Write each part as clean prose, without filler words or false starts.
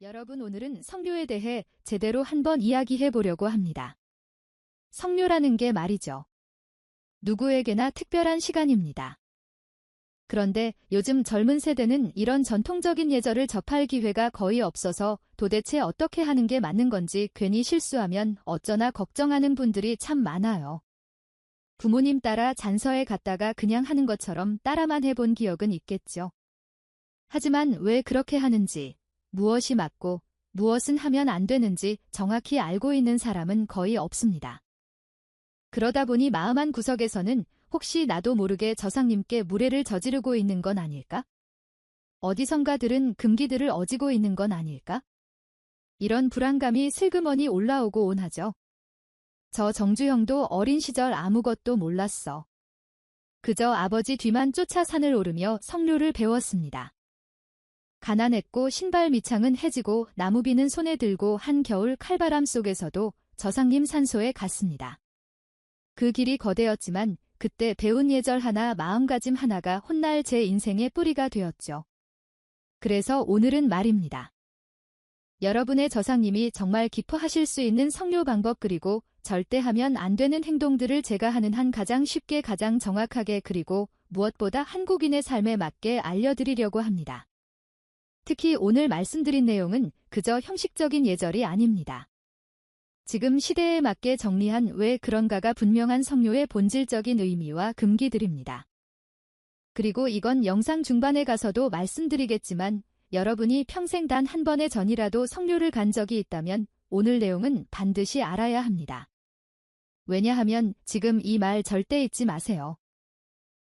여러분, 오늘은 성묘에 대해 제대로 한번 이야기해 보려고 합니다. 성묘라는 게 말이죠. 누구에게나 특별한 시간입니다. 그런데 요즘 젊은 세대는 이런 전통적인 예절을 접할 기회가 거의 없어서 도대체 어떻게 하는 게 맞는 건지 괜히 실수하면 어쩌나 걱정하는 분들이 참 많아요. 부모님 따라 잔서에 갔다가 그냥 하는 것처럼 따라만 해본 기억은 있겠죠. 하지만 왜 그렇게 하는지, 무엇이 맞고 무엇은 하면 안 되는지 정확히 알고 있는 사람은 거의 없습니다. 그러다 보니 마음 한 구석에서는 혹시 나도 모르게 저상님께 무례를 저지르고 있는 건 아닐까? 어디선가 들은 금기들을 어지고 있는 건 아닐까? 이런 불안감이 슬그머니 올라오고 온하죠. 저 정주형도 어린 시절 아무것도 몰랐어. 그저 아버지 뒤만 쫓아 산을 오르며 성묘를 배웠습니다. 가난했고 신발 밑창은 해지고 나무비는 손에 들고 한겨울 칼바람 속에서도 저상님 산소에 갔습니다. 그 길이 거대였지만 그때 배운 예절 하나, 마음가짐 하나가 훗날 제 인생의 뿌리가 되었죠. 그래서 오늘은 말입니다. 여러분의 저상님이 정말 기뻐하실 수 있는 성묘 방법, 그리고 절대 하면 안 되는 행동들을 제가 하는 한 가장 쉽게, 가장 정확하게, 그리고 무엇보다 한국인의 삶에 맞게 알려드리려고 합니다. 특히 오늘 말씀드린 내용은 그저 형식적인 예절이 아닙니다. 지금 시대에 맞게 정리한 왜 그런가가 분명한 성묘의 본질적인 의미와 금기들입니다. 그리고 이건 영상 중반에 가서도 말씀드리겠지만 여러분이 평생 단 한 번의 전이라도 성묘를 간 적이 있다면 오늘 내용은 반드시 알아야 합니다. 왜냐하면 지금 이 말 절대 잊지 마세요.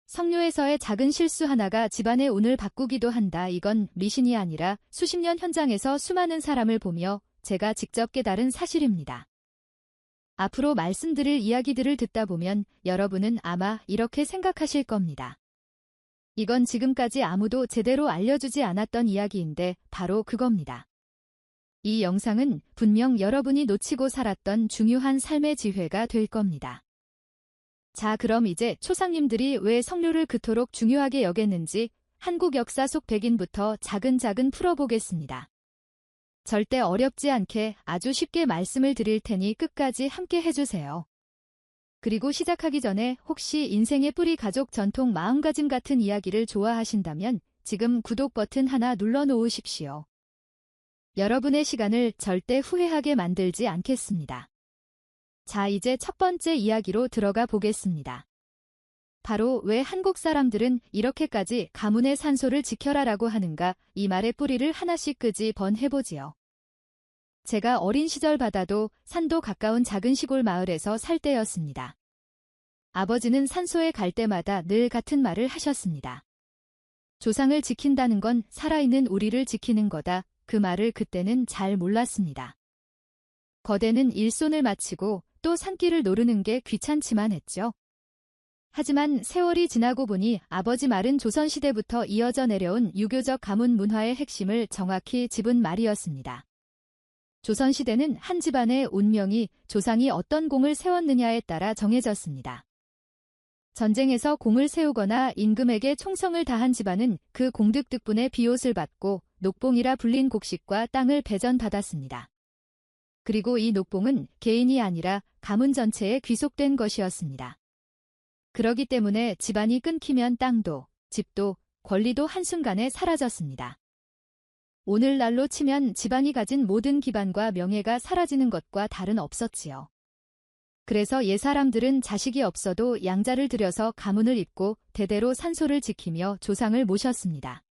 성묘에서의 작은 실수 하나가 집안의 운을 바꾸기도 한다. 이건 미신이 아니라 수십 년 현장에서 수많은 사람을 보며 제가 직접 깨달은 사실입니다. 앞으로 말씀드릴 이야기들을 듣다 보면 여러분은 아마 이렇게 생각하실 겁니다. 이건 지금까지 아무도 제대로 알려주지 않았던 이야기인데 바로 그겁니다. 이 영상은 분명 여러분이 놓치고 살았던 중요한 삶의 지혜가 될 겁니다. 자, 그럼 이제 초상님들이 왜 성묘를 그토록 중요하게 여겼는지 한국 역사 속 백인부터 차근차근 풀어보겠습니다. 절대 어렵지 않게 아주 쉽게 말씀을 드릴 테니 끝까지 함께 해주세요. 그리고 시작하기 전에 혹시 인생의 뿌리, 가족, 전통, 마음가짐 같은 이야기를 좋아하신다면 지금 구독 버튼 하나 눌러놓으십시오. 여러분의 시간을 절대 후회하게 만들지 않겠습니다. 자, 이제 첫 번째 이야기로 들어가 보겠습니다. 바로 왜 한국 사람들은 이렇게까지 가문의 산소를 지켜라라고 하는가, 이 말의 뿌리를 하나씩 끄집어내보지요. 제가 어린 시절 바다도 산도 가까운 작은 시골 마을에서 살 때였습니다. 아버지는 산소에 갈 때마다 늘 같은 말을 하셨습니다. 조상을 지킨다는 건 살아있는 우리를 지키는 거다. 그 말을 그때는 잘 몰랐습니다. 거대는 일손을 마치고 또 산길을 노르는 게 귀찮지만 했죠. 하지만 세월이 지나고 보니 아버지 말은 조선시대부터 이어져 내려온 유교적 가문 문화의 핵심을 정확히 짚은 말이었습니다. 조선시대는 한 집안의 운명이 조상이 어떤 공을 세웠느냐에 따라 정해졌습니다. 전쟁에서 공을 세우거나 임금에게 충성을 다한 집안은 그 공đức 덕분에 비옷을 받고 녹봉이라 불린 곡식과 땅을 배전받았습니다. 그리고 이 녹봉은 개인이 아니라 가문 전체에 귀속된 것이었습니다. 그러기 때문에 집안이 끊기면 땅도, 집도, 권리도 한순간에 사라졌습니다. 오늘날로 치면 집안이 가진 모든 기반과 명예가 사라지는 것과 다른 없었지요. 그래서 옛사람들은 자식이 없어도 양자를 들여서 가문을 잇고 대대로 산소를 지키며 조상을 모셨습니다.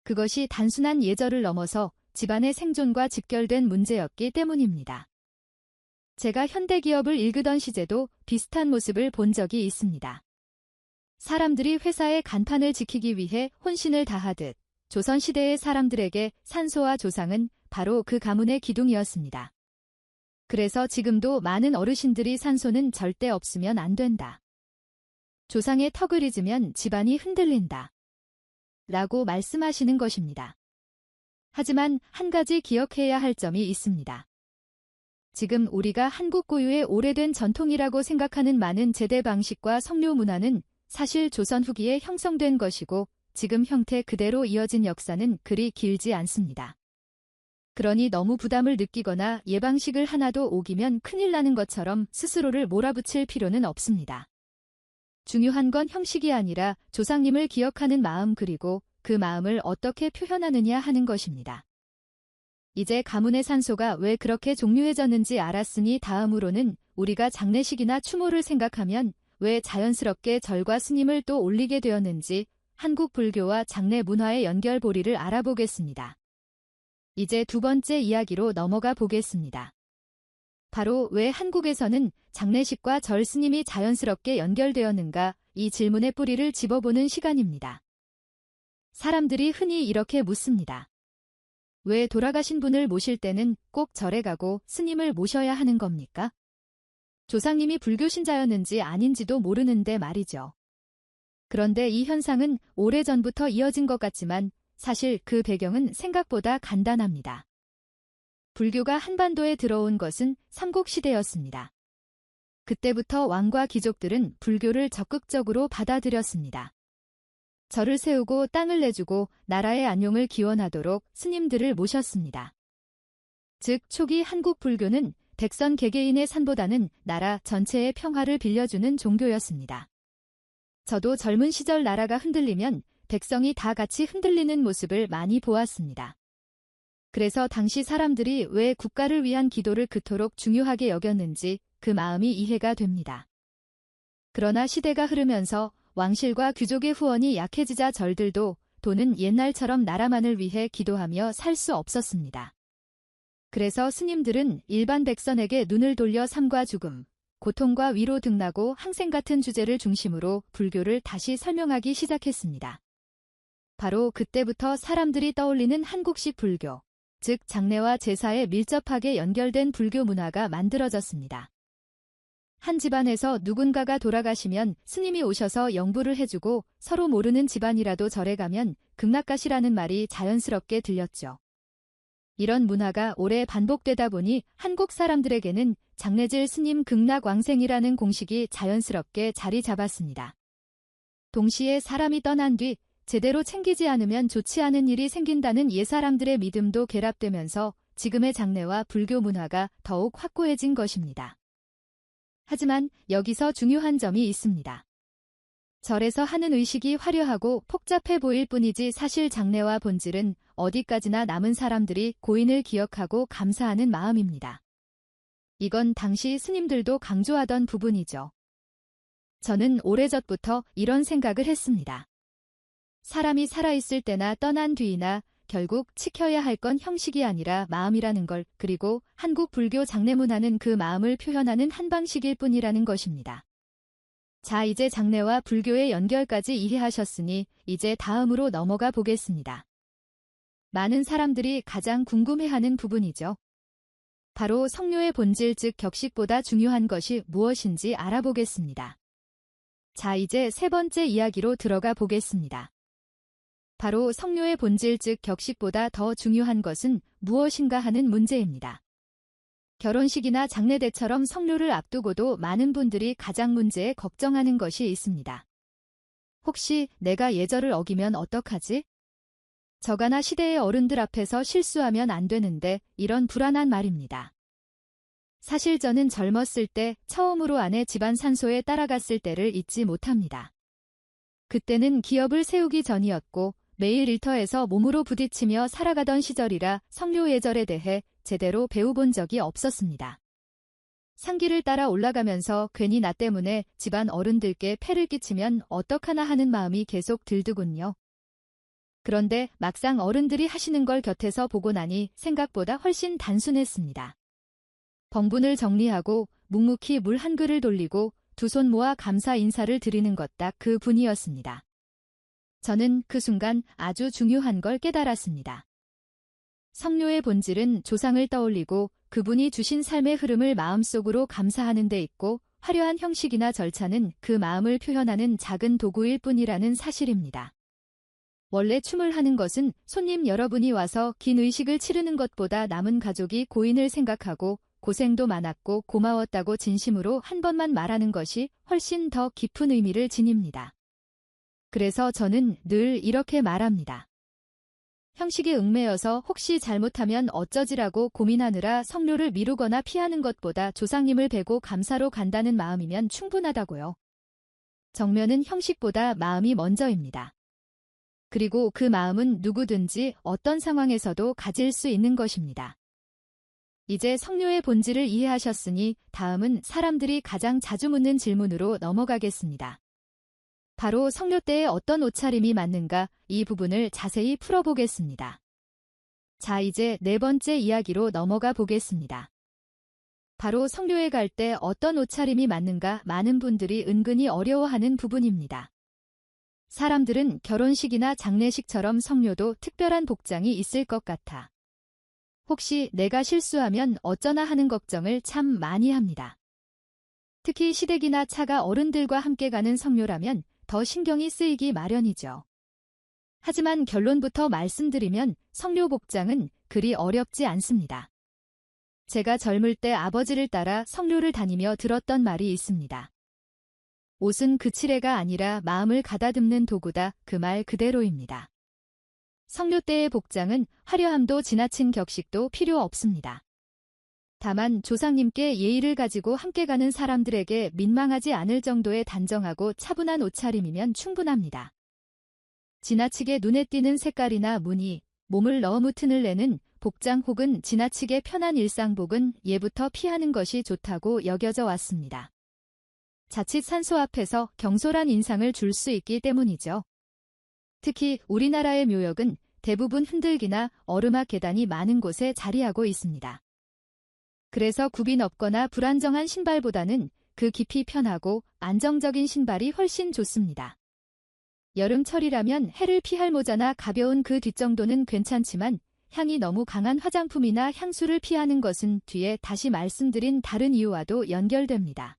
그것이 단순한 예절을 넘어서 집안의 생존과 직결된 문제였기 때문입니다. 제가 현대기업을 일구던 시제도 비슷한 모습을 본 적이 있습니다. 사람들이 회사의 간판을 지키기 위해 혼신을 다하듯 조선시대의 사람들에게 산소와 조상은 바로 그 가문의 기둥이었습니다. 그래서 지금도 많은 어르신들이 산소는 절대 없으면 안 된다. 조상의 턱을 잊으면 집안이 흔들린다. 라고 말씀하시는 것입니다. 하지만 한 가지 기억해야 할 점이 있습니다. 지금 우리가 한국 고유의 오래된 전통이라고 생각하는 많은 제대 방식과 성묘 문화는 사실 조선 후기에 형성된 것이고 지금 형태 그대로 이어진 역사는 그리 길지 않습니다. 그러니 너무 부담을 느끼거나 예방식을 하나도 오기면 큰일 나는 것처럼 스스로를 몰아붙일 필요는 없습니다. 중요한 건 형식이 아니라 조상님을 기억하는 마음 그리고 그 마음을 어떻게 표현하느냐 하는 것입니다. 이제 가문의 산소가 왜 그렇게 종류해졌는지 알았으니 다음으로는 우리가 장례식이나 추모를 생각하면 왜 자연스럽게 절과 스님을 또 올리게 되었는지 한국 불교와 장례 문화의 연결고리를 알아보겠습니다. 이제 두 번째 이야기로 넘어가 보겠습니다. 바로 왜 한국에서는 장례식과 절 스님이 자연스럽게 연결되었는가 이 질문의 뿌리를 집어보는 시간입니다. 사람들이 흔히 이렇게 묻습니다. 왜 돌아가신 분을 모실 때는 꼭 절에 가고 스님을 모셔야 하는 겁니까? 조상님이 불교 신자였는지 아닌지도 모르는데 말이죠. 그런데 이 현상은 오래전부터 이어진 것 같지만 사실 그 배경은 생각보다 간단합니다. 불교가 한반도에 들어온 것은 삼국시대였습니다. 그때부터 왕과 귀족들은 불교를 적극적으로 받아들였습니다. 절을 세우고 땅을 내주고 나라의 안녕을 기원하도록 스님들을 모셨습니다. 즉 초기 한국 불교는 백선 개개인의 산보다는 나라 전체의 평화를 빌려주는 종교였습니다. 저도 젊은 시절 나라가 흔들리면 백성이 다 같이 흔들리는 모습을 많이 보았습니다. 그래서 당시 사람들이 왜 국가를 위한 기도를 그토록 중요하게 여겼는지 그 마음이 이해가 됩니다. 그러나 시대가 흐르면서 왕실과 귀족의 후원이 약해지자 절들도 돈은 옛날처럼 나라만을 위해 기도하며 살 수 없었습니다. 그래서 스님들은 일반 백성에게 눈을 돌려 삶과 죽음, 고통과 위로 등나고 항생 같은 주제를 중심으로 불교를 다시 설명하기 시작했습니다. 바로 그때부터 사람들이 떠올리는 한국식 불교, 즉 장례와 제사에 밀접하게 연결된 불교 문화가 만들어졌습니다. 한 집안에서 누군가가 돌아가시면 스님이 오셔서 영부를 해주고 서로 모르는 집안이라도 절에 가면 극락가시라는 말이 자연스럽게 들렸죠. 이런 문화가 오래 반복되다 보니 한국 사람들에게는 장례질 스님 극락왕생이라는 공식이 자연스럽게 자리 잡았습니다. 동시에 사람이 떠난 뒤 제대로 챙기지 않으면 좋지 않은 일이 생긴다는 옛사람들의 믿음도 결합되면서 지금의 장례와 불교 문화가 더욱 확고해진 것입니다. 하지만 여기서 중요한 점이 있습니다. 절에서 하는 의식이 화려하고 복잡해 보일 뿐이지 사실 장례와 본질은 어디까지나 남은 사람들이 고인을 기억하고 감사하는 마음입니다. 이건 당시 스님들도 강조하던 부분이죠. 저는 오래전부터 이런 생각을 했습니다. 사람이 살아있을 때나 떠난 뒤이나 결국 지켜야 할 건 형식이 아니라 마음이라는 걸, 그리고 한국 불교 장례 문화는 그 마음을 표현하는 한 방식일 뿐이라는 것입니다. 자, 이제 장례와 불교의 연결까지 이해하셨으니 이제 다음으로 넘어가 보겠습니다. 많은 사람들이 가장 궁금해하는 부분이죠. 바로 성묘의 본질 즉 격식보다 중요한 것이 무엇인지 알아보겠습니다. 자, 이제 세 번째 이야기로 들어가 보겠습니다. 바로 성묘의 본질 즉 격식보다 더 중요한 것은 무엇인가 하는 문제입니다. 결혼식이나 장례대처럼 성묘를 앞두고도 많은 분들이 가장 문제에 걱정하는 것이 있습니다. 혹시 내가 예절을 어기면 어떡하지? 저가나 시대의 어른들 앞에서 실수하면 안 되는데 이런 불안한 말입니다. 사실 저는 젊었을 때 처음으로 아내 집안 산소에 따라갔을 때를 잊지 못합니다. 그때는 기업을 세우기 전이었고 매일 일터에서 몸으로 부딪히며 살아가던 시절이라 성묘 예절에 대해 제대로 배워본 적이 없었습니다. 상기를 따라 올라가면서 괜히 나 때문에 집안 어른들께 폐를 끼치면 어떡하나 하는 마음이 계속 들더군요. 그런데 막상 어른들이 하시는 걸 곁에서 보고 나니 생각보다 훨씬 단순했습니다. 벙분을 정리하고 묵묵히 물 한 그릇 돌리고 두 손 모아 감사 인사를 드리는 것 딱 그 분이었습니다. 저는 그 순간 아주 중요한 걸 깨달았습니다. 성묘의 본질은 조상을 떠올리고 그분이 주신 삶의 흐름을 마음속으로 감사하는 데 있고 화려한 형식이나 절차는 그 마음을 표현하는 작은 도구일 뿐이라는 사실입니다. 원래 춤을 하는 것은 손님 여러분이 와서 긴 의식을 치르는 것보다 남은 가족이 고인을 생각하고 고생도 많았고 고마웠다고 진심으로 한 번만 말하는 것이 훨씬 더 깊은 의미를 지닙니다. 그래서 저는 늘 이렇게 말합니다. 형식에 얽매여서 혹시 잘못하면 어쩌지라고 고민하느라 성묘를 미루거나 피하는 것보다 조상님을 뵈고 감사로 간다는 마음이면 충분하다고요. 정면은 형식보다 마음이 먼저입니다. 그리고 그 마음은 누구든지 어떤 상황에서도 가질 수 있는 것입니다. 이제 성묘의 본질을 이해하셨으니 다음은 사람들이 가장 자주 묻는 질문으로 넘어가겠습니다. 바로 성묘 때에 어떤 옷차림이 맞는가, 이 부분을 자세히 풀어보겠습니다. 자, 이제 네 번째 이야기로 넘어가 보겠습니다. 바로 성묘에 갈 때 어떤 옷차림이 맞는가, 많은 분들이 은근히 어려워하는 부분입니다. 사람들은 결혼식이나 장례식처럼 성묘도 특별한 복장이 있을 것 같아. 혹시 내가 실수하면 어쩌나 하는 걱정을 참 많이 합니다. 특히 시댁이나 차가 어른들과 함께 가는 성묘라면 더 신경이 쓰이기 마련이죠. 하지만 결론부터 말씀드리면 성묘 복장은 그리 어렵지 않습니다. 제가 젊을 때 아버지를 따라 성묘를 다니며 들었던 말이 있습니다. 옷은 그치레가 아니라 마음을 가다듬는 도구다, 그 말 그대로입니다. 성묘 때의 복장은 화려함도 지나친 격식도 필요 없습니다. 다만 조상님께 예의를 가지고 함께 가는 사람들에게 민망하지 않을 정도의 단정하고 차분한 옷차림이면 충분합니다. 지나치게 눈에 띄는 색깔이나 무늬, 몸을 너무 튼을 내는 복장 혹은 지나치게 편한 일상복은 예부터 피하는 것이 좋다고 여겨져 왔습니다. 자칫 산소 앞에서 경솔한 인상을 줄 수 있기 때문이죠. 특히 우리나라의 묘역은 대부분 흔들기나 어르막 계단이 많은 곳에 자리하고 있습니다. 그래서 굽이 넓거나 불안정한 신발보다는 그 깊이 편하고 안정적인 신발이 훨씬 좋습니다. 여름철이라면 해를 피할 모자나 가벼운 그 뒷정도는 괜찮지만 향이 너무 강한 화장품이나 향수를 피하는 것은 뒤에 다시 말씀드린 다른 이유와도 연결됩니다.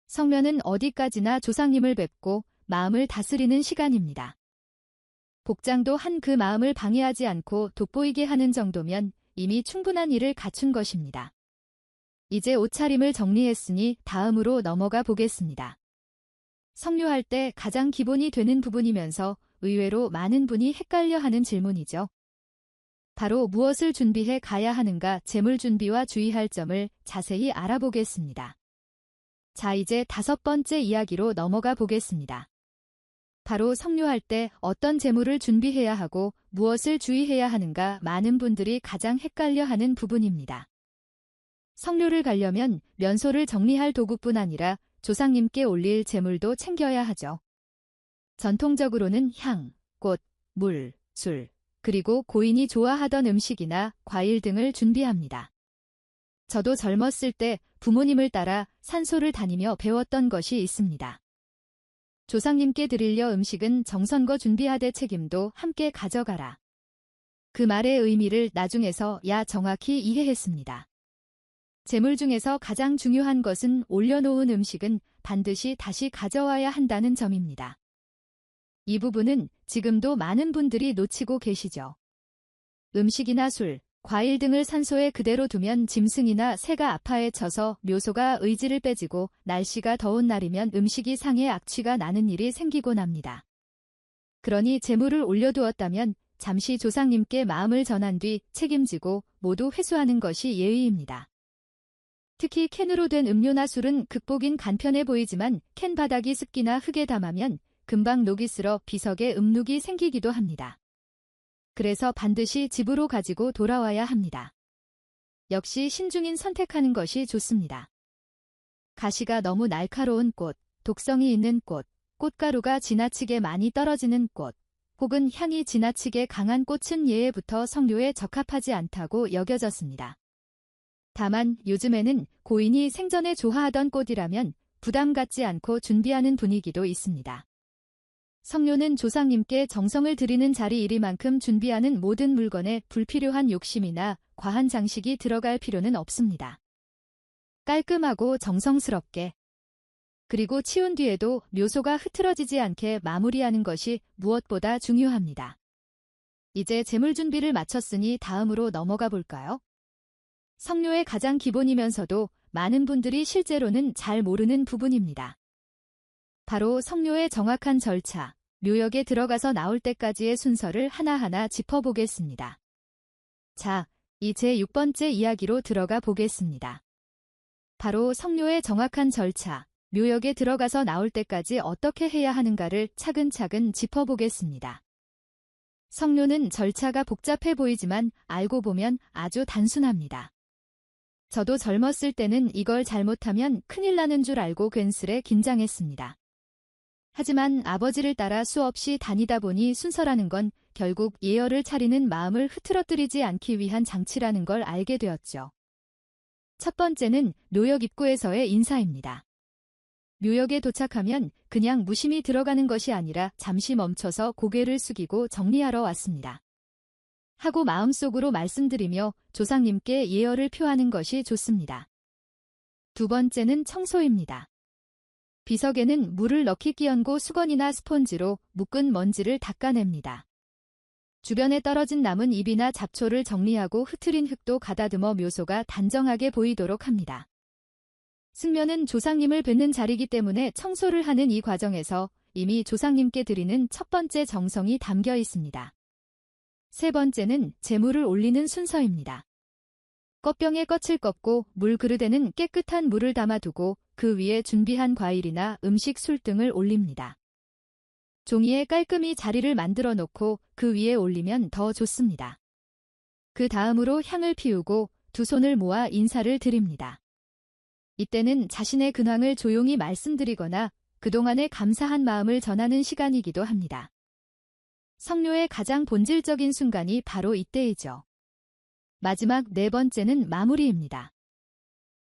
성묘는 어디까지나 조상님을 뵙고 마음을 다스리는 시간입니다. 복장도 한 그 마음을 방해하지 않고 돋보이게 하는 정도면 이미 충분한 일을 갖춘 것입니다. 이제 옷차림을 정리했으니 다음으로 넘어가 보겠습니다. 성묘할 때 가장 기본이 되는 부분이면서 의외로 많은 분이 헷갈려하는 질문이죠. 바로 무엇을 준비해 가야 하는가, 재물 준비와 주의할 점을 자세히 알아보겠습니다. 자, 이제 다섯 번째 이야기로 넘어가 보겠습니다. 바로 성묘할 때 어떤 재물을 준비해야 하고 무엇을 주의해야 하는가, 많은 분들이 가장 헷갈려하는 부분입니다. 성묘를 가려면 면소를 정리할 도구뿐 아니라 조상님께 올릴 재물도 챙겨야 하죠. 전통적으로는 향, 꽃, 물, 술, 그리고 고인이 좋아하던 음식이나 과일 등을 준비합니다. 저도 젊었을 때 부모님을 따라 산소를 다니며 배웠던 것이 있습니다. 조상님께 드리려 음식은 정성껏 준비하되 책임도 함께 가져가라. 그 말의 의미를 나중에서 정확히 이해했습니다. 재물 중에서 가장 중요한 것은 올려놓은 음식은 반드시 다시 가져와야 한다는 점입니다. 이 부분은 지금도 많은 분들이 놓치고 계시죠. 음식이나 술, 과일 등을 산소에 그대로 두면 짐승이나 새가 아파해 쳐서 묘소가 의지를 빼지고 날씨가 더운 날이면 음식이 상해 악취가 나는 일이 생기곤 합니다. 그러니 재물을 올려두었다면 잠시 조상님께 마음을 전한 뒤 책임지고 모두 회수하는 것이 예의입니다. 특히 캔으로 된 음료나 술은 극복인 간편해 보이지만 캔 바닥이 습기나 흙에 닿으면 금방 녹이 슬어 비석에 음눅이 생기기도 합니다. 그래서 반드시 집으로 가지고 돌아와야 합니다. 역시 신중인 선택하는 것이 좋습니다. 가시가 너무 날카로운 꽃, 독성이 있는 꽃, 꽃가루가 지나치게 많이 떨어지는 꽃, 혹은 향이 지나치게 강한 꽃은 예에부터 성묘에 적합하지 않다고 여겨졌습니다. 다만 요즘에는 고인이 생전에 좋아하던 꽃이라면 부담 갖지 않고 준비하는 분위기도 있습니다. 성묘는 조상님께 정성을 드리는 자리이리만큼 준비하는 모든 물건에 불필요한 욕심이나 과한 장식이 들어갈 필요는 없습니다. 깔끔하고 정성스럽게, 그리고 치운 뒤에도 묘소가 흐트러지지 않게 마무리하는 것이 무엇보다 중요합니다. 이제 재물 준비를 마쳤으니 다음으로 넘어가 볼까요? 성묘의 가장 기본이면서도 많은 분들이 실제로는 잘 모르는 부분입니다. 바로 성묘의 정확한 절차, 묘역에 들어가서 나올 때까지의 순서를 하나하나 짚어보겠습니다. 자, 이제 6번째 이야기로 들어가 보겠습니다. 바로 성묘의 정확한 절차, 묘역에 들어가서 나올 때까지 어떻게 해야 하는가를 차근차근 짚어보겠습니다. 성묘는 절차가 복잡해 보이지만 알고 보면 아주 단순합니다. 저도 젊었을 때는 이걸 잘못하면 큰일 나는 줄 알고 괜스레 긴장했습니다. 하지만 아버지를 따라 수없이 다니다 보니 순서라는 건 결국 예열을 차리는 마음을 흐트러뜨리지 않기 위한 장치라는 걸 알게 되었죠. 첫 번째는 묘역 입구에서의 인사입니다. 묘역에 도착하면 그냥 무심히 들어가는 것이 아니라 잠시 멈춰서 고개를 숙이고 정리하러 왔습니다. 하고 마음속으로 말씀드리며 조상님께 예열을 표하는 것이 좋습니다. 두 번째는 청소입니다. 비석에는 물을 넣기 끼얹고 수건이나 스폰지로 묵은 먼지를 닦아냅니다. 주변에 떨어진 남은 잎이나 잡초를 정리하고 흐트린 흙도 가다듬어 묘소가 단정하게 보이도록 합니다. 승묘는 조상님을 뵙는 자리이기 때문에 청소를 하는 이 과정에서 이미 조상님께 드리는 첫 번째 정성이 담겨 있습니다. 세 번째는 제물을 올리는 순서입니다. 껍병에 껍을 꺾고 물 그릇에는 깨끗한 물을 담아두고 그 위에 준비한 과일이나 음식, 술 등을 올립니다. 종이에 깔끔히 자리를 만들어 놓고 그 위에 올리면 더 좋습니다. 그 다음으로 향을 피우고 두 손을 모아 인사를 드립니다. 이때는 자신의 근황을 조용히 말씀드리거나 그동안의 감사한 마음을 전하는 시간이기도 합니다. 성묘의 가장 본질적인 순간이 바로 이때이죠. 마지막 네 번째는 마무리입니다.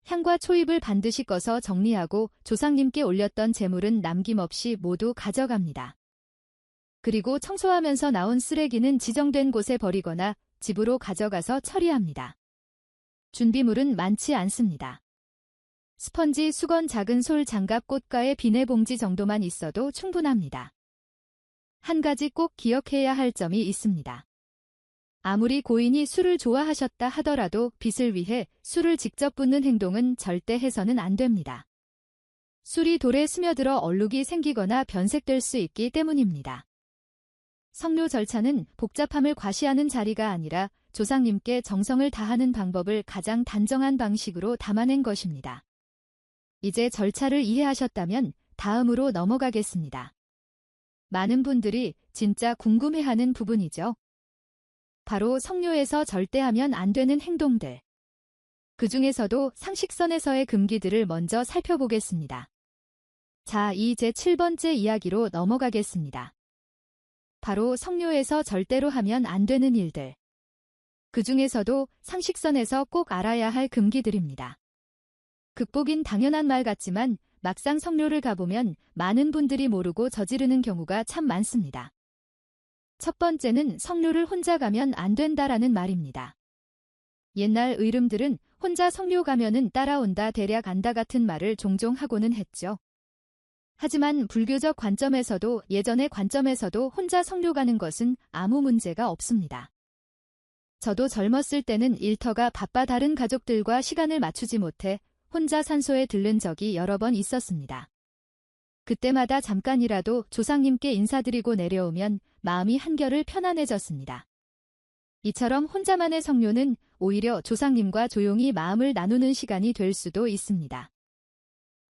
향과 초입을 반드시 꺼서 정리하고 조상님께 올렸던 제물은 남김없이 모두 가져갑니다. 그리고 청소하면서 나온 쓰레기는 지정된 곳에 버리거나 집으로 가져가서 처리합니다. 준비물은 많지 않습니다. 스펀지, 수건, 작은 솔, 장갑, 꽃가의 비닐봉지 정도만 있어도 충분합니다. 한 가지 꼭 기억해야 할 점이 있습니다. 아무리 고인이 술을 좋아하셨다 하더라도 빛을 위해 술을 직접 붓는 행동은 절대 해서는 안 됩니다. 술이 돌에 스며들어 얼룩이 생기거나 변색될 수 있기 때문입니다. 성묘 절차는 복잡함을 과시하는 자리가 아니라 조상님께 정성을 다하는 방법을 가장 단정한 방식으로 담아낸 것입니다. 이제 절차를 이해하셨다면 다음으로 넘어가겠습니다. 많은 분들이 진짜 궁금해하는 부분이죠. 바로 성묘에서 절대 하면 안 되는 행동들. 그 중에서도 상식선에서의 금기들을 먼저 살펴보겠습니다. 자, 이제 7번째 이야기로 넘어가겠습니다. 바로 성묘에서 절대로 하면 안 되는 일들. 그 중에서도 상식선에서 꼭 알아야 할 금기들입니다. 극복인 당연한 말 같지만 막상 성묘를 가보면 많은 분들이 모르고 저지르는 경우가 참 많습니다. 첫 번째는 성묘를 혼자 가면 안 된다라는 말입니다. 옛날 의름들은 혼자 성묘 가면은 따라온다, 대략 안다 같은 말을 종종 하고는 했죠. 하지만 불교적 관점에서도 예전의 관점에서도 혼자 성묘 가는 것은 아무 문제가 없습니다. 저도 젊었을 때는 일터가 바빠 다른 가족들과 시간을 맞추지 못해 혼자 산소에 들른 적이 여러 번 있었습니다. 그때마다 잠깐이라도 조상님께 인사드리고 내려오면 마음이 한결을 편안해졌습니다. 이처럼 혼자만의 성묘는 오히려 조상님과 조용히 마음을 나누는 시간이 될 수도 있습니다.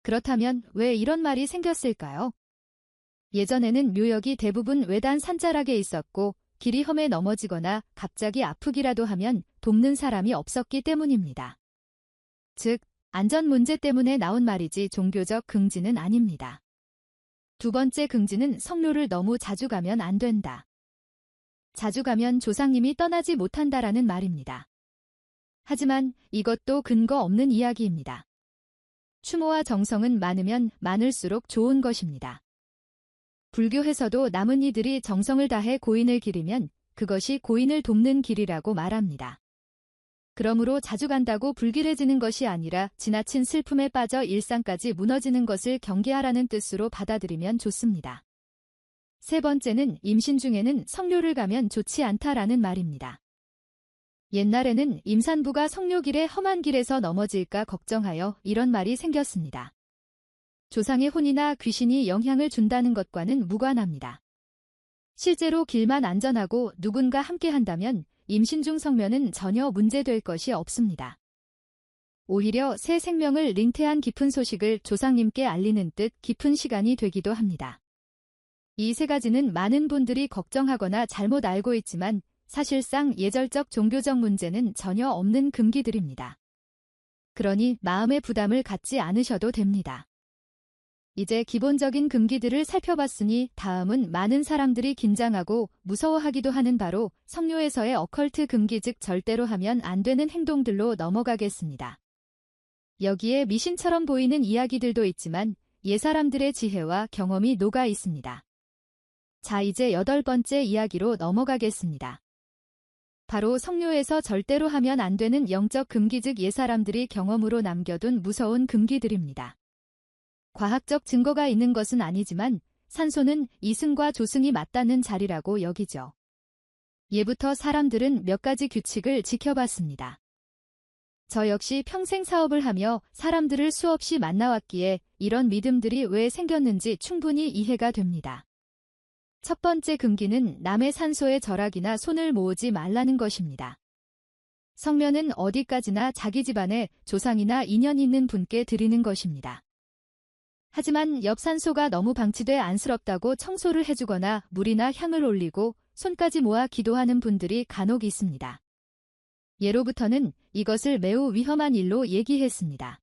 그렇다면 왜 이런 말이 생겼을까요? 예전에는 묘역이 대부분 외단 산자락에 있었고 길이 험해 넘어지거나 갑자기 아프기라도 하면 돕는 사람이 없었기 때문입니다. 즉, 안전 문제 때문에 나온 말이지 종교적 긍지는 아닙니다. 두 번째 긍지는 성묘를 너무 자주 가면 안 된다. 자주 가면 조상님이 떠나지 못한다라는 말입니다. 하지만 이것도 근거 없는 이야기입니다. 추모와 정성은 많으면 많을수록 좋은 것입니다. 불교에서도 남은 이들이 정성을 다해 고인을 기리면 그것이 고인을 돕는 길이라고 말합니다. 그러므로 자주 간다고 불길해지는 것이 아니라 지나친 슬픔에 빠져 일상까지 무너지는 것을 경계하라는 뜻으로 받아들이면 좋습니다. 세 번째는 임신 중에는 성묘를 가면 좋지 않다라는 말입니다. 옛날에는 임산부가 성묘길에 험한 길에서 넘어질까 걱정하여 이런 말이 생겼습니다. 조상의 혼이나 귀신이 영향을 준다는 것과는 무관합니다. 실제로 길만 안전하고 누군가 함께 한다면 임신 중 성묘는 전혀 문제될 것이 없습니다. 오히려 새 생명을 잉태한 깊은 소식을 조상님께 알리는 뜻 깊은 시간이 되기도 합니다. 이 세 가지는 많은 분들이 걱정하거나 잘못 알고 있지만 사실상 예절적 종교적 문제는 전혀 없는 금기들입니다. 그러니 마음의 부담을 갖지 않으셔도 됩니다. 이제 기본적인 금기들을 살펴봤으니 다음은 많은 사람들이 긴장하고 무서워하기도 하는 바로 성묘에서의 어컬트 금기 즉 절대로 하면 안 되는 행동들로 넘어가겠습니다. 여기에 미신처럼 보이는 이야기들도 있지만 옛사람들의 지혜와 경험이 녹아 있습니다. 자, 이제 8번째 이야기로 넘어가겠습니다. 바로 성묘에서 절대로 하면 안 되는 영적 금기 즉 옛사람들이 경험으로 남겨둔 무서운 금기들입니다. 과학적 증거가 있는 것은 아니지만 산소는 이승과 조승이 맞닿는 자리라고 여기죠. 예부터 사람들은 몇 가지 규칙을 지켜봤습니다. 저 역시 평생 사업을 하며 사람들을 수없이 만나왔기에 이런 믿음들이 왜 생겼는지 충분히 이해가 됩니다. 첫 번째 금기는 남의 산소에 절하기나 손을 모으지 말라는 것입니다. 성묘는 어디까지나 자기 집안에 조상이나 인연 있는 분께 드리는 것입니다. 하지만 옆 산소가 너무 방치돼 안쓰럽다고 청소를 해주거나 물이나 향을 올리고 손까지 모아 기도하는 분들이 간혹 있습니다. 예로부터는 이것을 매우 위험한 일로 얘기했습니다.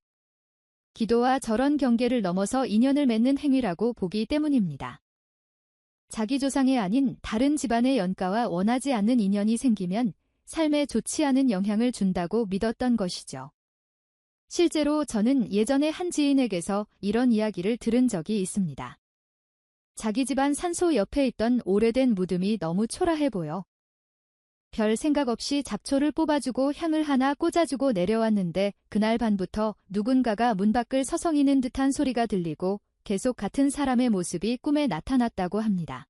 기도와 절언 경계를 넘어서 인연을 맺는 행위라고 보기 때문입니다. 자기 조상이 아닌 다른 집안의 연가와 원하지 않는 인연이 생기면 삶에 좋지 않은 영향을 준다고 믿었던 것이죠. 실제로 저는 예전에 한 지인에게서 이런 이야기를 들은 적이 있습니다. 자기 집안 산소 옆에 있던 오래된 무덤이 너무 초라해 보여 별 생각 없이 잡초를 뽑아주고 향을 하나 꽂아주고 내려왔는데 그날 밤부터 누군가가 문 밖을 서성이는 듯한 소리가 들리고 계속 같은 사람의 모습이 꿈에 나타났다고 합니다.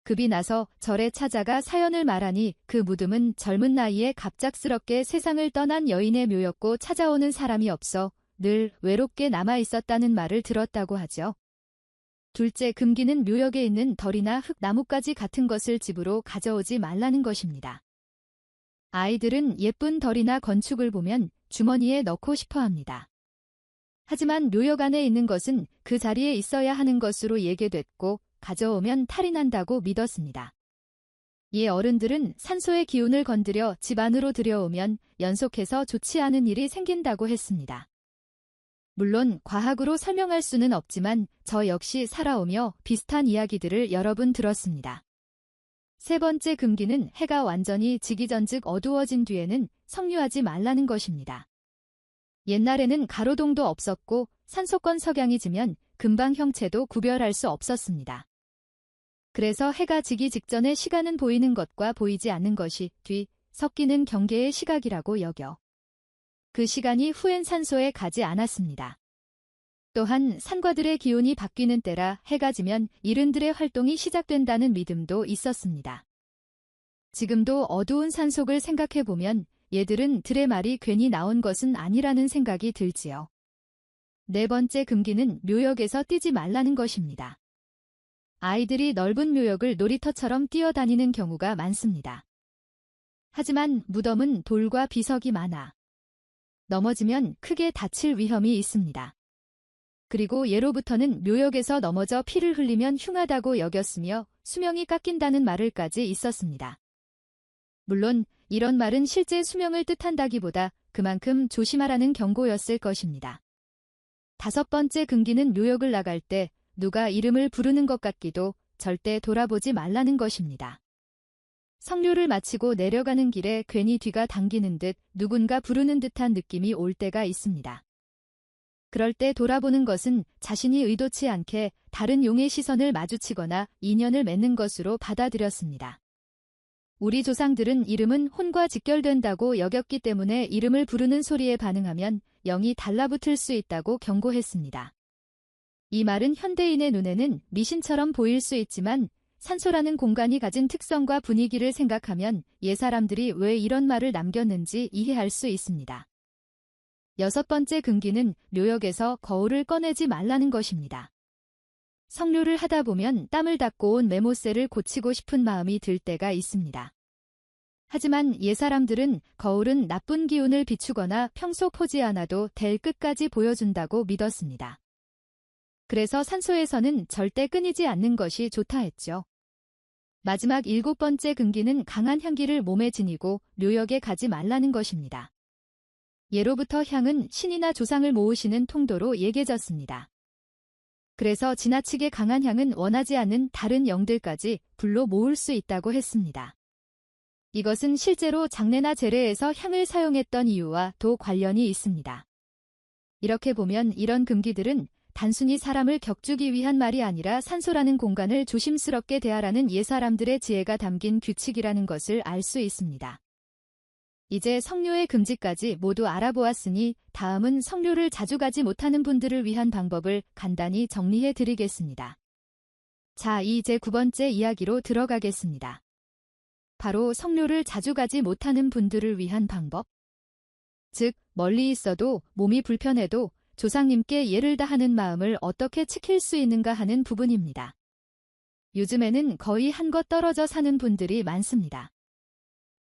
급이 나서 절에 찾아가 사연을 말하니 그 무덤은 젊은 나이에 갑작스럽게 세상을 떠난 여인의 묘였고 찾아오는 사람이 없어 늘 외롭게 남아있었다는 말을 들었다고 하죠. 둘째 금기는 묘역에 있는 덜이나 흙, 나뭇가지 같은 것을 집으로 가져오지 말라는 것입니다. 아이들은 예쁜 덜이나 건축을 보면 주머니에 넣고 싶어 합니다. 하지만 묘역 안에 있는 것은 그 자리에 있어야 하는 것으로 예계됐고 가져오면 탈이 난다고 믿었습니다. 이 어른들은 산소의 기운을 건드려 집 안으로 들여오면 연속해서 좋지 않은 일이 생긴다고 했습니다. 물론 과학으로 설명할 수는 없지만 저 역시 살아오며 비슷한 이야기들을 여러 번 들었습니다. 세 번째 금기는 해가 완전히 지기 전 즉 어두워진 뒤에는 성묘하지 말라는 것입니다. 옛날에는 가로등도 없었고 산소권 석양이 지면 금방 형체도 구별할 수 없었습니다. 그래서 해가 지기 직전의 시간은 보이는 것과 보이지 않는 것이 뒤 섞이는 경계의 시각이라고 여겨 그 시간이 후엔 산소에 가지 않았습니다. 또한 산과들의 기운이 바뀌는 때라 해가 지면 이른들의 활동이 시작된다는 믿음도 있었습니다. 지금도 어두운 산속을 생각해보면 얘들은 들의 말이 괜히 나온 것은 아니라는 생각이 들지요. 네 번째 금기는 묘역에서 뛰지 말라는 것입니다. 아이들이 넓은 묘역을 놀이터처럼 뛰어다니는 경우가 많습니다. 하지만 무덤은 돌과 비석이 많아 넘어지면 크게 다칠 위험이 있습니다. 그리고 예로부터는 묘역에서 넘어져 피를 흘리면 흉하다고 여겼으며 수명이 깎인다는 말을까지 있었습니다. 물론 이런 말은 실제 수명을 뜻한다기보다 그만큼 조심하라는 경고였을 것입니다. 다섯 번째 금기는 묘역을 나갈 때 누가 이름을 부르는 것 같기도 절대 돌아보지 말라는 것입니다. 성묘를 마치고 내려가는 길에 괜히 뒤가 당기는 듯 누군가 부르는 듯한 느낌이 올 때가 있습니다. 그럴 때 돌아보는 것은 자신이 의도치 않게 다른 용의 시선을 마주치거나 인연을 맺는 것으로 받아들였습니다. 우리 조상들은 이름은 혼과 직결된다고 여겼기 때문에 이름을 부르는 소리에 반응하면 영이 달라붙을 수 있다고 경고했습니다. 이 말은 현대인의 눈에는 미신처럼 보일 수 있지만 산소라는 공간이 가진 특성과 분위기를 생각하면 옛사람들이 왜 이런 말을 남겼는지 이해할 수 있습니다. 여섯 번째 금기는 묘역에서 거울을 꺼내지 말라는 것입니다. 성묘를 하다 보면 땀을 닦고 온 메모새를 고치고 싶은 마음이 들 때가 있습니다. 하지만 옛사람들은 거울은 나쁜 기운을 비추거나 평소 보지 않아도 될 끝까지 보여준다고 믿었습니다. 그래서 산소에서는 절대 끊이지 않는 것이 좋다 했죠. 마지막 7번째 금기는 강한 향기를 몸에 지니고 묘역에 가지 말라는 것입니다. 예로부터 향은 신이나 조상을 모으시는 통도로 예개졌습니다. 그래서 지나치게 강한 향은 원하지 않는 다른 영들까지 불로 모을 수 있다고 했습니다. 이것은 실제로 장례나 제례에서 향을 사용했던 이유와 도 관련이 있습니다. 이렇게 보면 이런 금기들은 단순히 사람을 격주기 위한 말이 아니라 산소라는 공간을 조심스럽게 대하라는 옛사람들의 지혜가 담긴 규칙이라는 것을 알 수 있습니다. 이제 성묘의 금지까지 모두 알아보았으니 다음은 성묘를 자주 가지 못하는 분들을 위한 방법을 간단히 정리해 드리겠습니다. 자, 이제 9번째 이야기로 들어가겠습니다. 바로 성묘를 자주 가지 못하는 분들을 위한 방법. 즉, 멀리 있어도 몸이 불편해도 조상님께 예를 다하는 마음을 어떻게 지킬 수 있는가 하는 부분입니다. 요즘에는 거의 한껏 떨어져 사는 분들이 많습니다.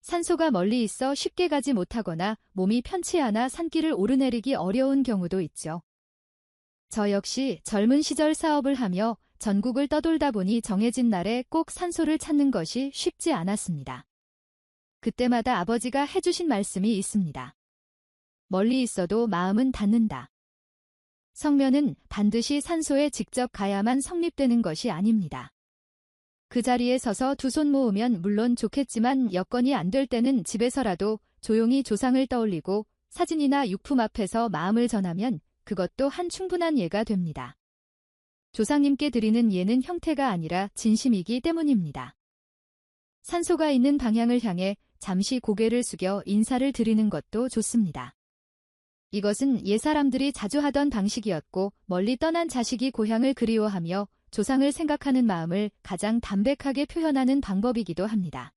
산소가 멀리 있어 쉽게 가지 못하거나 몸이 편치 않아 산길을 오르내리기 어려운 경우도 있죠. 저 역시 젊은 시절 사업을 하며 전국을 떠돌다 보니 정해진 날에 꼭 산소를 찾는 것이 쉽지 않았습니다. 그때마다 아버지가 해주신 말씀이 있습니다. 멀리 있어도 마음은 닿는다. 성묘는 반드시 산소에 직접 가야만 성립되는 것이 아닙니다. 그 자리에 서서 두 손 모으면 물론 좋겠지만 여건이 안 될 때는 집에서라도 조용히 조상을 떠올리고 사진이나 육품 앞에서 마음을 전하면 그것도 한 충분한 예가 됩니다. 조상님께 드리는 예는 형태가 아니라 진심이기 때문입니다. 산소가 있는 방향을 향해 잠시 고개를 숙여 인사를 드리는 것도 좋습니다. 이것은 옛사람들이 자주 하던 방식이었고 멀리 떠난 자식이 고향을 그리워하며 조상을 생각하는 마음을 가장 담백하게 표현하는 방법이기도 합니다.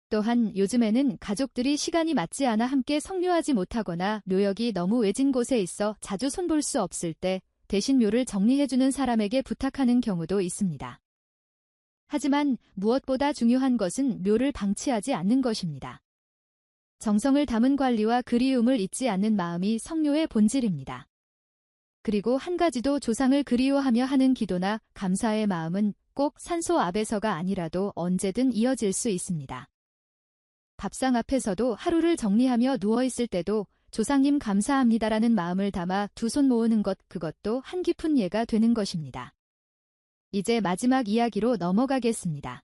또한 요즘에는 가족들이 시간이 맞지 않아 함께 성묘하지 못하거나 묘역이 너무 외진 곳에 있어 자주 손볼 수 없을 때 대신 묘를 정리해주는 사람에게 부탁하는 경우도 있습니다. 하지만 무엇보다 중요한 것은 묘를 방치하지 않는 것입니다. 정성을 담은 관리와 그리움을 잊지 않는 마음이 성묘의 본질입니다. 그리고 한 가지도 조상을 그리워하며 하는 기도나 감사의 마음은 꼭 산소 앞에서가 아니라도 언제든 이어질 수 있습니다. 밥상 앞에서도 하루를 정리하며 누워있을 때도 조상님 감사합니다라는 마음을 담아 두 손 모으는 것, 그것도 한 깊은 예가 되는 것입니다. 이제 마지막 이야기로 넘어가겠습니다.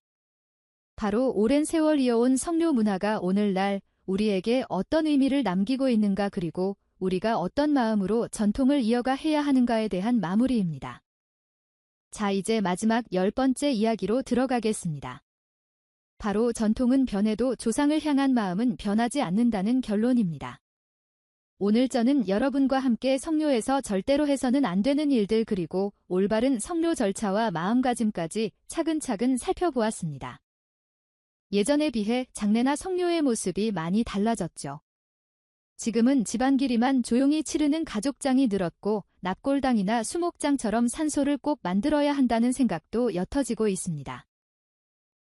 바로 오랜 세월 이어온 성묘 문화가 오늘날 우리에게 어떤 의미를 남기고 있는가, 그리고 우리가 어떤 마음으로 전통을 이어가 해야 하는가에 대한 마무리입니다. 자, 이제 마지막 10번째 이야기로 들어가겠습니다. 바로 전통은 변해도 조상을 향한 마음은 변하지 않는다는 결론입니다. 오늘 저는 여러분과 함께 성묘에서 절대로 해서는 안 되는 일들, 그리고 올바른 성묘 절차와 마음가짐까지 차근차근 살펴보았습니다. 예전에 비해 장례나 성묘의 모습이 많이 달라졌죠. 지금은 집안끼리만 조용히 치르는 가족장이 늘었고 납골당이나 수목장처럼 산소를 꼭 만들어야 한다는 생각도 옅어지고 있습니다.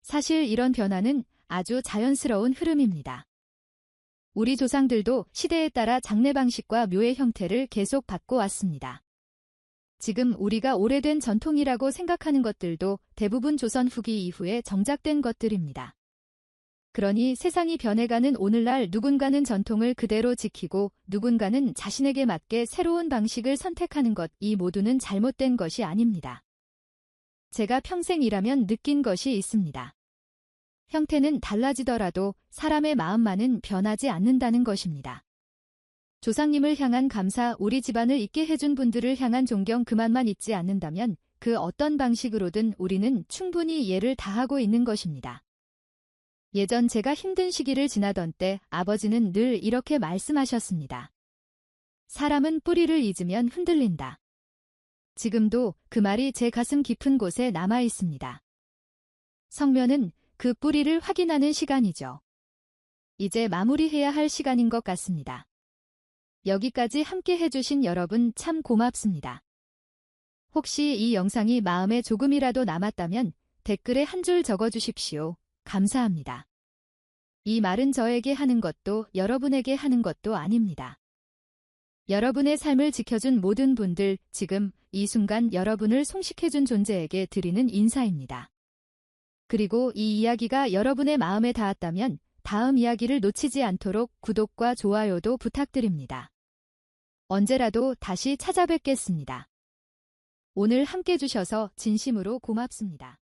사실 이런 변화는 아주 자연스러운 흐름입니다. 우리 조상들도 시대에 따라 장례 방식과 묘의 형태를 계속 바꿔 왔습니다. 지금 우리가 오래된 전통이라고 생각하는 것들도 대부분 조선 후기 이후에 정작된 것들입니다. 그러니 세상이 변해가는 오늘날 누군가는 전통을 그대로 지키고 누군가는 자신에게 맞게 새로운 방식을 선택하는 것, 이 모두는 잘못된 것이 아닙니다. 제가 평생 일하면 느낀 것이 있습니다. 형태는 달라지더라도 사람의 마음만은 변하지 않는다는 것입니다. 조상님을 향한 감사, 우리 집안을 있게 해준 분들을 향한 존경, 그만만 있지 않는다면 그 어떤 방식으로든 우리는 충분히 예를 다하고 있는 것입니다. 예전 제가 힘든 시기를 지나던 때 아버지는 늘 이렇게 말씀하셨습니다. 사람은 뿌리를 잊으면 흔들린다. 지금도 그 말이 제 가슴 깊은 곳에 남아 있습니다. 성묘는 그 뿌리를 확인하는 시간이죠. 이제 마무리해야 할 시간인 것 같습니다. 여기까지 함께 해주신 여러분 참 고맙습니다. 혹시 이 영상이 마음에 조금이라도 남았다면 댓글에 한 줄 적어주십시오. 감사합니다. 이 말은 저에게 하는 것도 여러분에게 하는 것도 아닙니다. 여러분의 삶을 지켜준 모든 분들, 지금 이 순간 여러분을 송식해준 존재에게 드리는 인사입니다. 그리고 이 이야기가 여러분의 마음에 닿았다면 다음 이야기를 놓치지 않도록 구독과 좋아요도 부탁드립니다. 언제라도 다시 찾아뵙겠습니다. 오늘 함께 해주셔서 진심으로 고맙습니다.